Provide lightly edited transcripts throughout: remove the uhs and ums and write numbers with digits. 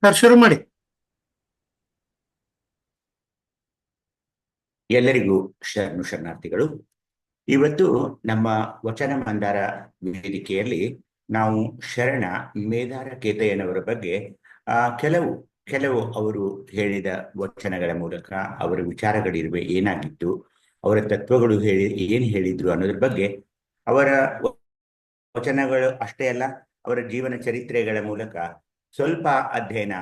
Sir ಶುರು ಮಾಡಿ. ಎಲ್ಲರಿಗೂ ಶರಣಾರ್ಥಿಗಳು. ಇವತ್ತು ನಮ್ಮ ವಚನ ಮಂದಾರ ವೇದಿಕೆಯಲ್ಲಿ ನಾವು ಶರಣ ಮೇದಾರ ಕೇತಯ್ಯನವರ ಬಗ್ಗೆ ಕೆಲವು ಕೆಲವು ಅವರು ಹೇಳಿದ ವಚನಗಳ ಮೂಲಕ ಅವರ ವಿಚಾರಗಳಿರುವೆ ಏನಾಗಿತ್ತು, ಅವರ ತತ್ವಗಳು ಏನ್ ಹೇಳಿದ್ರು ಅನ್ನೋದ್ರ ಬಗ್ಗೆ, ಅವರ ವಚನಗಳು ಅಷ್ಟೇ ಅಲ್ಲ, ಅವರ ಜೀವನ ಚರಿತ್ರೆಗಳ ಮೂಲಕ ಸ್ವಲ್ಪ ಅಧ್ಯಯನ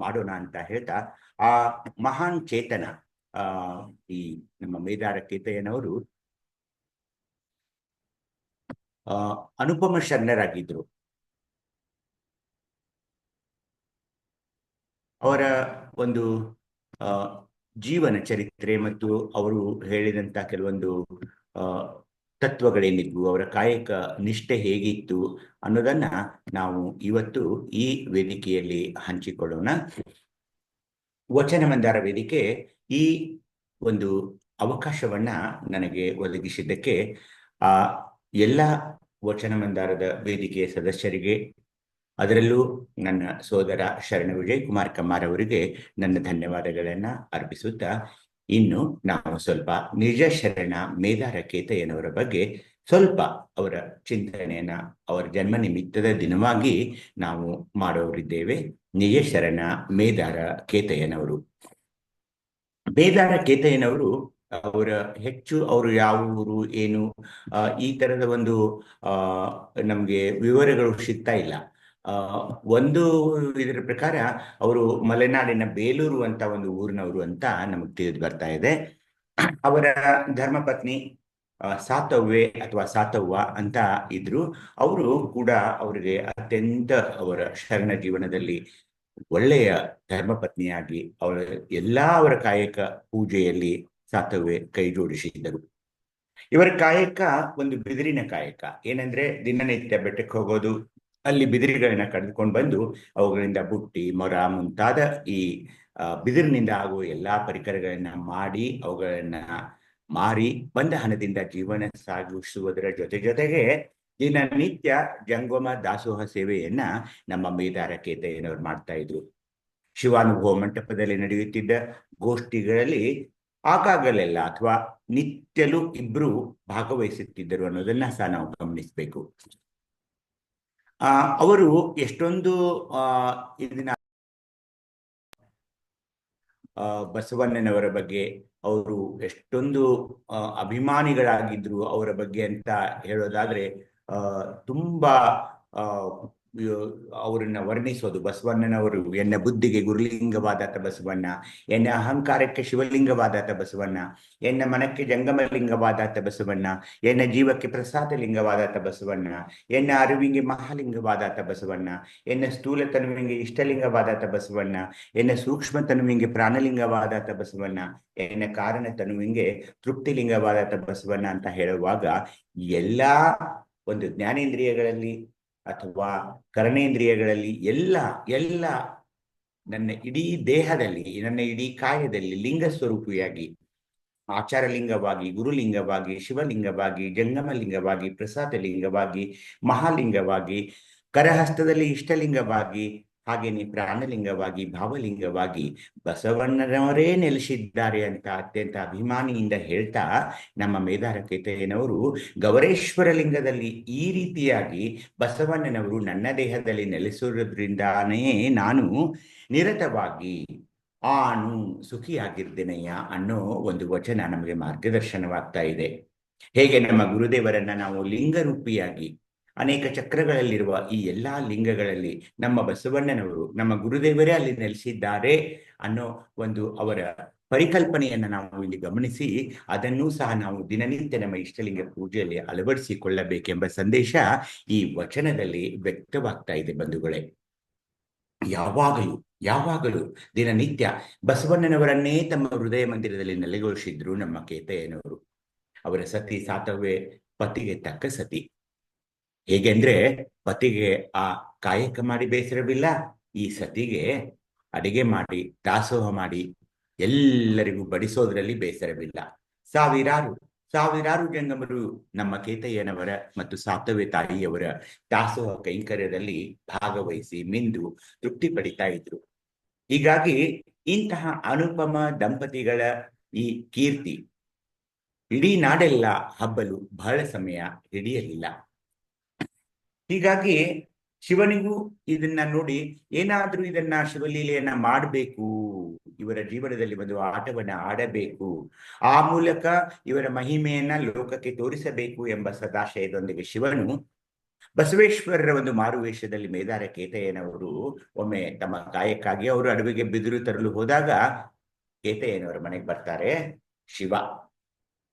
ಮಾಡೋಣ ಅಂತ ಹೇಳ್ತಾ, ಆ ಮಹಾನ್ ಚೇತನ ಆ ಈ ನಮ್ಮ ಮೇದಾರ ಕೇತಯ್ಯನವರು ಅನುಪಮ ಶರಣರಾಗಿದ್ರು. ಅವರ ಒಂದು ಜೀವನ ಚರಿತ್ರೆ ಮತ್ತು ಅವರು ಹೇಳಿದಂತ ಕೆಲವೊಂದು ತತ್ವಗಳೇನಿದ್ವು, ಅವರ ಕಾಯಕ ನಿಷ್ಠೆ ಹೇಗಿತ್ತು ಅನ್ನೋದನ್ನ ನಾವು ಇವತ್ತು ಈ ವೇದಿಕೆಯಲ್ಲಿ ಹಂಚಿಕೊಳ್ಳೋಣ. ವಚನ ಮಂದಾರ ವೇದಿಕೆ ಈ ಒಂದು ಅವಕಾಶವನ್ನ ನನಗೆ ಒದಗಿಸಿದ್ದಕ್ಕೆ ಆ ಎಲ್ಲ ವಚನ ಮಂದಾರದ ವೇದಿಕೆಯ ಸದಸ್ಯರಿಗೆ, ಅದರಲ್ಲೂ ನನ್ನ ಸೋದರ ಶರಣ ವಿಜಯ್ ಕುಮಾರ್ ಕಮ್ಮಾರ್ ಅವರಿಗೆ ನನ್ನ ಧನ್ಯವಾದಗಳನ್ನ ಅರ್ಪಿಸುತ್ತಾ, ಇನ್ನು ನಾವು ಸ್ವಲ್ಪ ನಿಜ ಶರಣ ಮೇದಾರ ಕೇತಯ್ಯನವರ ಬಗ್ಗೆ ಸ್ವಲ್ಪ ಅವರ ಚಿಂತನೆಯನ್ನ ಅವರ ಜನ್ಮ ನಿಮಿತ್ತದ ದಿನವಾಗಿ ನಾವು ಮಾಡೋರಿದ್ದೇವೆ. ನಿಜ ಶರಣ ಮೇದಾರ ಕೇತಯ್ಯನವರು. ಮೇದಾರ ಕೇತಯ್ಯನವರು ಅವರ ಹೆಚ್ಚು ಅವರು ಯಾವ ಊರು ಏನು ಈ ತರದ ಒಂದು ನಮ್ಗೆ ವಿವರಗಳು ಸಿಗ್ತಾ ಇಲ್ಲ. ಒಂದು ಇದರ ಪ್ರಕಾರ ಅವರು ಮಲೆನಾಡಿನ ಬೇಲೂರು ಅಂತ ಒಂದು ಊರಿನವರು ಅಂತ ನಮಗೆ ತಿಳಿದು ಬರ್ತಾ ಇದೆ. ಅವರ ಧರ್ಮಪತ್ನಿ ಸಾತವ್ವೆ ಅಥವಾ ಸಾತವ್ವ ಅಂತ ಇದ್ರು. ಅವರು ಕೂಡ ಅವರಿಗೆ ಅತ್ಯಂತ ಅವರ ಶರಣ ಜೀವನದಲ್ಲಿ ಒಳ್ಳೆಯ ಧರ್ಮಪತ್ನಿಯಾಗಿ ಅವರ ಕಾಯಕ ಪೂಜೆಯಲ್ಲಿ ಸಾತವ್ವೆ ಕೈ ಜೋಡಿಸಿದ್ದರು. ಇವರ ಕಾಯಕ ಒಂದು ಬಿದಿರಿನ ಕಾಯಕ. ಏನಂದ್ರೆ ದಿನನಿತ್ಯ ಬೆಟ್ಟಕ್ಕೆ ಹೋಗೋದು, ಅಲ್ಲಿ ಬಿದಿರುಗಳನ್ನ ಕಡ್ದುಕೊಂಡು ಬಂದು ಅವುಗಳಿಂದ ಬುಟ್ಟಿ, ಮೊರ ಮುಂತಾದ ಈ ಬಿದಿರಿನಿಂದ ಆಗುವ ಎಲ್ಲಾ ಪರಿಕರಗಳನ್ನ ಮಾಡಿ ಅವುಗಳನ್ನ ಮಾರಿ ಬಂದ ಹಣದಿಂದ ಜೀವನ ಸಾಗಿಸುವುದರ ಜೊತೆಗೆ ದಿನನಿತ್ಯ ಜಂಗಮ ದಾಸೋಹ ಸೇವೆಯನ್ನ ನಮ್ಮ ಮೇದಾರ ಕೇತಯ್ಯನವರು ಮಾಡ್ತಾ ಇದ್ರು. ಶಿವಾನುಭವ ಮಂಟಪದಲ್ಲಿ ನಡೆಯುತ್ತಿದ್ದ ಗೋಷ್ಠಿಗಳಲ್ಲಿ ಆಗಾಗಲೆಲ್ಲ ಅಥವಾ ನಿತ್ಯಲೂ ಇಬ್ರು ಭಾಗವಹಿಸುತ್ತಿದ್ದರು ಅನ್ನೋದನ್ನ ಸಹ ನಾವು ಗಮನಿಸಬೇಕು. ಅವರು ಎಷ್ಟೊಂದು ಇದನ್ನ ಬಸವಣ್ಣನವರ ಬಗ್ಗೆ ಅವರು ಎಷ್ಟೊಂದು ಅಭಿಮಾನಿಗಳಾಗಿದ್ರು ಅವರ ಬಗ್ಗೆ ಅಂತ ಹೇಳೋದಾದ್ರೆ ತುಂಬಾ ಅವರನ್ನ ವರ್ಣಿಸೋದು. ಬಸವಣ್ಣನವರು ಎನ್ನ ಬುದ್ಧಿಗೆ ಗುರುಲಿಂಗವಾದಾತ ಬಸವಣ್ಣ, ಎನ್ನ ಅಹಂಕಾರಕ್ಕೆ ಶಿವಲಿಂಗವಾದಾತ ಬಸವಣ್ಣ, ಎನ್ನ ಮನಕ್ಕೆ ಜಂಗಮಲಿಂಗವಾದಾತ ಬಸವಣ್ಣ, ಎನ್ನ ಜೀವಕ್ಕೆ ಪ್ರಸಾದ ಲಿಂಗವಾದಾತ ಬಸವಣ್ಣ, ಎನ್ನ ಅರಿವಿಗೆ ಮಹಾಲಿಂಗವಾದಾತ ಬಸವಣ್ಣ, ಎನ್ನ ಸ್ಥೂಲ ತನುವಿಗೆ ಇಷ್ಟಲಿಂಗವಾದಾತ ಬಸವಣ್ಣ, ಎನ್ನ ಸೂಕ್ಷ್ಮ ತನುವಿಗೆ ಪ್ರಾಣಲಿಂಗವಾದಾತ ಬಸವಣ್ಣ, ಎನ್ನ ಕಾರಣ ತನುವಿಗೆ ತೃಪ್ತಿಲಿಂಗವಾದಾತ ಬಸವಣ್ಣ ಅಂತ ಹೇಳುವಾಗ ಎಲ್ಲಾ ಒಂದು ಜ್ಞಾನೇಂದ್ರಿಯಗಳಲ್ಲಿ ಅಥವಾ ಕರ್ಣೇಂದ್ರಿಯಗಳಲ್ಲಿ ಎಲ್ಲ ಎಲ್ಲ ನನ್ನ ಇಡೀ ದೇಹದಲ್ಲಿ, ನನ್ನ ಇಡೀ ಕಾಯದಲ್ಲಿ ಲಿಂಗ ಸ್ವರೂಪಿಯಾಗಿ, ಆಚಾರಲಿಂಗವಾಗಿ, ಗುರುಲಿಂಗವಾಗಿ, ಶಿವಲಿಂಗವಾಗಿ, ಜಂಗಮಲಿಂಗವಾಗಿ, ಪ್ರಸಾದ ಲಿಂಗವಾಗಿ, ಮಹಾಲಿಂಗವಾಗಿ, ಕರಹಸ್ತದಲ್ಲಿ ಇಷ್ಟಲಿಂಗವಾಗಿ, ಹಾಗೇನೆ ಪ್ರಾಣಲಿಂಗವಾಗಿ, ಭಾವಲಿಂಗವಾಗಿ ಬಸವಣ್ಣನವರೇ ನೆಲೆಸಿದ್ದಾರೆ ಅಂತ ಅತ್ಯಂತ ಅಭಿಮಾನಿಯಿಂದ ಹೇಳ್ತಾ, ನಮ್ಮ ಮೇದಾರ ಕೇತಯ್ಯನವರು ಗೌರೇಶ್ವರ ಲಿಂಗದಲ್ಲಿ ಈ ರೀತಿಯಾಗಿ ಬಸವಣ್ಣನವರು ನನ್ನ ದೇಹದಲ್ಲಿ ನೆಲೆಸಿರೋದ್ರಿಂದಾನೇ ನಾನು ನಿರತವಾಗಿ ಆನು ಸುಖಿಯಾಗಿರ್ದೇನಯ್ಯ ಅನ್ನೋ ಒಂದು ವಚನ ನಮಗೆ ಮಾರ್ಗದರ್ಶನವಾಗ್ತಾ ಇದೆ. ಹೇಗೆ ನಮ್ಮ ಗುರುದೇವರನ್ನ ನಾವು ಲಿಂಗರೂಪಿಯಾಗಿ ಅನೇಕ ಚಕ್ರಗಳಲ್ಲಿರುವ ಈ ಎಲ್ಲಾ ಲಿಂಗಗಳಲ್ಲಿ ನಮ್ಮ ಬಸವಣ್ಣನವರು, ನಮ್ಮ ಗುರುದೇವರೇ ಅಲ್ಲಿ ನೆಲೆಸಿದ್ದಾರೆ ಅನ್ನೋ ಒಂದು ಅವರ ಪರಿಕಲ್ಪನೆಯನ್ನ ನಾವು ಇಲ್ಲಿ ಗಮನಿಸಿ, ಅದನ್ನೂ ಸಹ ನಾವು ದಿನನಿತ್ಯ ನಮ್ಮ ಇಷ್ಟಲಿಂಗ ಪೂಜೆಯಲ್ಲಿ ಅಳವಡಿಸಿಕೊಳ್ಳಬೇಕೆಂಬ ಸಂದೇಶ ಈ ವಚನದಲ್ಲಿ ವ್ಯಕ್ತವಾಗ್ತಾ ಇದೆ ಬಂಧುಗಳೇ. ಯಾವಾಗಲೂ ಯಾವಾಗಲೂ ದಿನನಿತ್ಯ ಬಸವಣ್ಣನವರನ್ನೇ ತಮ್ಮ ಹೃದಯ ಮಂದಿರದಲ್ಲಿ ನೆಲೆಗೊಳಿಸಿದ್ರು ನಮ್ಮ ಕೇತಯ್ಯನವರು. ಅವರ ಸತಿ ಸಾತವ್ವೆ ಪತಿಗೆ ತಕ್ಕ ಸತಿ. ಹೇಗೆಂದ್ರೆ ಪತಿಗೆ ಆ ಕಾಯಕ ಮಾಡಿ ಬೇಸರವಿಲ್ಲ, ಈ ಸತಿಗೆ ಅಡಿಗೆ ಮಾಡಿ ದಾಸೋಹ ಮಾಡಿ ಎಲ್ಲರಿಗೂ ಬಡಿಸೋದ್ರಲ್ಲಿ ಬೇಸರವಿಲ್ಲ. ಸಾವಿರಾರು ಸಾವಿರಾರು ಜಂಗಮರು ನಮ್ಮ ಕೇತಯ್ಯನವರ ಮತ್ತು ಸಾತವ್ವೆ ತಾಯಿಯವರ ದಾಸೋಹ ಕೈಂಕರ್ಯದಲ್ಲಿ ಭಾಗವಹಿಸಿ ಮಿಂದು ತೃಪ್ತಿ ಪಡಿತಾ ಇದ್ರು. ಹೀಗಾಗಿ ಇಂತಹ ಅನುಪಮ ದಂಪತಿಗಳ ಈ ಕೀರ್ತಿ ಇಡೀ ನಾಡೆಲ್ಲ ಹಬ್ಬಲು ಬಹಳ ಸಮಯ ಹಿಡಿಯಲಿಲ್ಲ. ಹೀಗಾಗಿ ಶಿವನಿಗೂ ಇದನ್ನ ನೋಡಿ ಏನಾದ್ರೂ ಇದನ್ನ ಶಿವಲೀಲೆಯನ್ನ ಮಾಡಬೇಕು, ಇವರ ಜೀವನದಲ್ಲಿ ಒಂದು ಆಟವನ್ನ ಆಡಬೇಕು, ಆ ಮೂಲಕ ಇವರ ಮಹಿಮೆಯನ್ನ ಲೋಕಕ್ಕೆ ತೋರಿಸಬೇಕು ಎಂಬ ಸದಾಶಯದೊಂದಿಗೆ ಶಿವನು ಬಸವೇಶ್ವರರ ಒಂದು ಮಾರುವೇಷದಲ್ಲಿ ಮೇದಾರ ಕೇತಯ್ಯನವರು ಒಮ್ಮೆ ತಮ್ಮ ಕಾಯಕ್ಕಾಗಿ ಅವರು ಅಡವಿಗೆ ಬಿದಿರು ತರಲು ಹೋದಾಗ ಕೇತಯ್ಯನವರ ಮನೆಗೆ ಬರ್ತಾರೆ ಶಿವ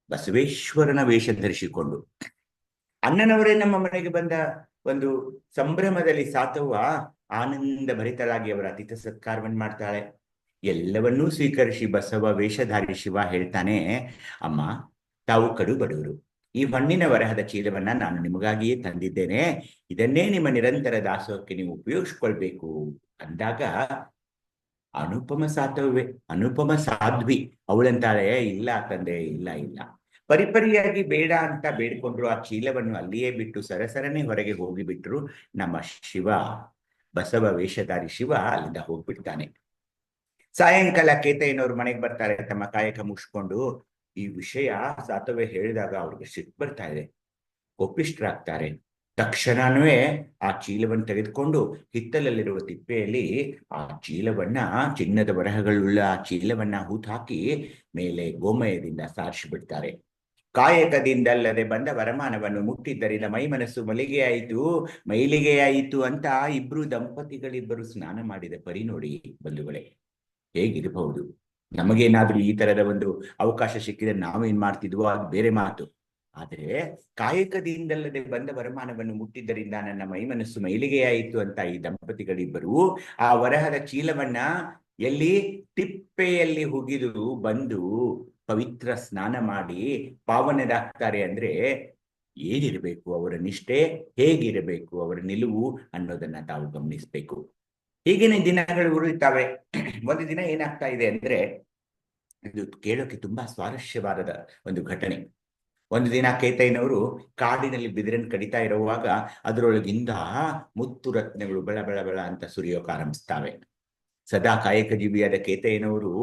ಬಸವೇಶ್ವರನ ವೇಷ ಧರಿಸಿಕೊಂಡು. ಅಣ್ಣನವರೇ ನಮ್ಮ ಮನೆಗೆ ಬಂದ ಒಂದು ಸಂಭ್ರಮದಲ್ಲಿ ಸಾತವ್ವ ಆನಂದ ಭರಿತಳಾಗಿ ಅವರ ಅತಿಥಿ ಸತ್ಕಾರವನ್ನು ಮಾಡ್ತಾಳೆ. ಎಲ್ಲವನ್ನೂ ಸ್ವೀಕರಿಸಿ ಬಸವ ವೇಷಧಾರಿ ಶಿವ ಹೇಳ್ತಾನೆ, ಅಮ್ಮ ತಾವು ಕಡು ಬಡವರು, ಈ ಮಣ್ಣಿನ ವರಹದ ಚೀಲವನ್ನ ನಾನು ನಿಮಗಾಗಿಯೇ ತಂದಿದ್ದೇನೆ, ಇದನ್ನೇ ನಿಮ್ಮ ನಿರಂತರ ದಾಸೋಹಕ್ಕೆ ನೀವು ಉಪಯೋಗಿಸ್ಕೊಳ್ಬೇಕು ಅಂದಾಗ ಅನುಪಮ ಸಾತವ್ವೆ, ಅನುಪಮ ಸಾಧ್ವಿ ಅವಳಂತಾಳೆ, ಇಲ್ಲ ತಂದೆ, ಇಲ್ಲ ಇಲ್ಲ, ಪರಿಪರಿಯಾಗಿ ಬೇಡ ಅಂತ ಬೇಡ್ಕೊಂಡ್ರು. ಆ ಚೀಲವನ್ನು ಅಲ್ಲಿಯೇ ಬಿಟ್ಟು ಸರಸರನೆ ಹೊರಗೆ ಹೋಗಿಬಿಟ್ರು. ನಮ್ಮ ಶಿವ, ಬಸವ ವೇಷಧಾರಿ ಶಿವ ಅಲ್ಲಿಂದ ಹೋಗ್ಬಿಡ್ತಾನೆ. ಸಾಯಂಕಾಲ ಕೇತಯ್ಯನವ್ರ ಮನೆಗೆ ಬರ್ತಾರೆ ತಮ್ಮ ಕಾಯಕ ಮುಗಿಸ್ಕೊಂಡು. ಈ ವಿಷಯ ಸಾತವ್ಯ ಹೇಳಿದಾಗ ಅವ್ರಿಗೆ ಸಿಟ್ಟು ಬರ್ತಾ ಇದೆ, ಕೋಪಿಷ್ಠರಾಗ್ತಾರೆ. ತಕ್ಷಣವೇ ಆ ಚೀಲವನ್ನು ತೆಗೆದುಕೊಂಡು ಹಿತ್ತಲಲ್ಲಿರುವ ತಿಪ್ಪೆಯಲ್ಲಿ ಆ ಚೀಲವನ್ನ, ಚಿನ್ನದ ಬರಹಗಳುಳ್ಳ ಆ ಚೀಲವನ್ನ ಹೂತಾಕಿ ಮೇಲೆ ಗೋಮಯದಿಂದ ಸಾರಿಸಿಬಿಡ್ತಾರೆ. ಕಾಯಕದಿಂದಲ್ಲದೆ ಬಂದ ವರಮಾನವನ್ನು ಮುಟ್ಟಿದ್ದರಿಂದ ಮೈ ಮನಸ್ಸು ಮೈಲಿಗೆಯಾಯಿತು ಅಂತ ಇಬ್ರು ದಂಪತಿಗಳಿಬ್ಬರು ಸ್ನಾನ ಮಾಡಿದ ಪರಿ ನೋಡಿ ಬಂಧುಗಳೇ, ಹೇಗಿರಬಹುದು. ನಮಗೇನಾದ್ರೂ ಈ ತರದ ಒಂದು ಅವಕಾಶ ಸಿಕ್ಕಿದ್ರೆ ನಾವೇನ್ ಮಾಡ್ತಿದ್ವೋ ಅದು ಬೇರೆ ಮಾತು. ಆದರೆ ಕಾಯಕದಿಂದಲ್ಲದೆ ಬಂದ ವರಮಾನವನ್ನು ಮುಟ್ಟಿದ್ದರಿಂದ ನನ್ನ ಮೈ ಮನಸ್ಸು ಮೈಲಿಗೆಯಾಯಿತು ಅಂತ ಈ ದಂಪತಿಗಳಿಬ್ಬರು ಆ ವರಹದ ಚೀಲವನ್ನ ಎಲ್ಲಿ ತಿಪ್ಪೆಯಲ್ಲಿ ಹುಗಿದು ಬಂದು ಪವಿತ್ರ ಸ್ನಾನ ಮಾಡಿ ಪಾವನರಾಗ್ತಾರೆ. ಅಂದ್ರೆ ಏನಿರಬೇಕು ಅವರ ನಿಷ್ಠೆ, ಹೇಗಿರಬೇಕು ಅವರ ನಿಲುವು ಅನ್ನೋದನ್ನ ತಾವು ಗಮನಿಸ್ಬೇಕು. ಹೀಗೇನೆ ದಿನಗಳು ಉರುಳ್ತಾವೆ. ಒಂದು ದಿನ ಏನಾಗ್ತಾ ಇದೆ ಅಂದ್ರೆ, ಇದು ಕೇಳೋಕೆ ತುಂಬಾ ಸ್ವಾರಸ್ಯವಾದ ಒಂದು ಘಟನೆ. ಒಂದು ದಿನ ಕೇತಯ್ಯನವರು ಕಾಡಿನಲ್ಲಿ ಬಿದಿರನ್ನು ಕಡಿತಾ ಇರುವಾಗ ಅದರೊಳಗಿಂದ ಮುತ್ತು ರತ್ನಗಳು ಬೆಳ ಬೆಳ ಬೆಳ ಅಂತ ಸುರಿಯೋಕೆ ಆರಂಭಿಸ್ತಾವೆ. ಸದಾ ಕಾಯಕ ಜೀವಿಯಾದ ಕೇತಯ್ಯನವರು